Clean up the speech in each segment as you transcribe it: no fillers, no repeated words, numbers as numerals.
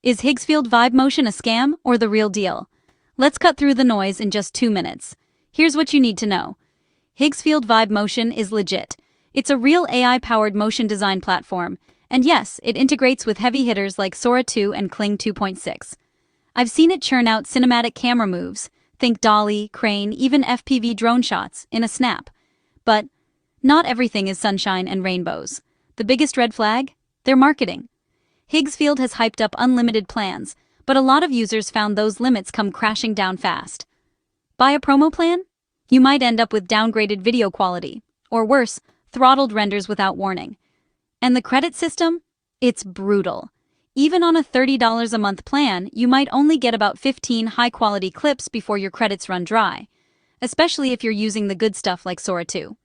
Is Higgsfield Vibe Motion a scam or the real deal? Let's cut through the noise in just 2 minutes. Here's what you need to know. Higgsfield Vibe Motion is legit. It's a real AI-powered motion design platform, and yes, it integrates with heavy hitters like Sora 2 and Kling 2.6. I've seen it churn out cinematic camera moves, think dolly, crane, even FPV drone shots, in a snap. But not everything is sunshine and rainbows. The biggest red flag? Their marketing. Higgsfield has hyped up unlimited plans, but a lot of users found those limits come crashing down fast. Buy a promo plan? You might end up with downgraded video quality, or worse, throttled renders without warning. And the credit system? It's brutal. Even on a $30 a month plan, you might only get about 15 high-quality clips before your credits run dry, especially if you're using the good stuff like Sora 2.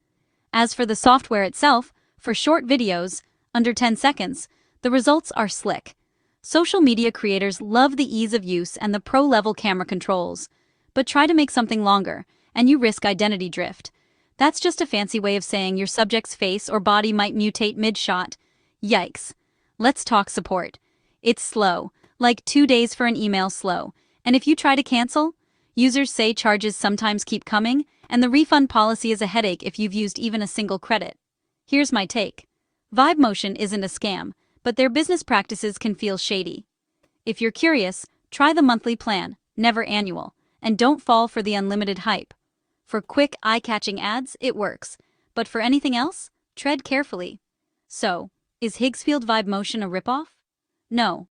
As for the software itself, for short videos, under 10 seconds, the results are slick. Social media creators love the ease of use and the pro-level camera controls. But try to make something longer, and you risk identity drift. That's just a fancy way of saying your subject's face or body might mutate mid-shot. Yikes. Let's talk support. It's slow, like 2 days for an email slow. And if you try to cancel, users say charges sometimes keep coming, and the refund policy is a headache if you've used even a single credit. Here's my take. Vibe Motion isn't a scam, but their business practices can feel shady. If you're curious, try the monthly plan, never annual, and don't fall for the unlimited hype. For quick, eye-catching ads, it works, but for anything else, tread carefully. So, is Higgsfield Vibe Motion a ripoff? No,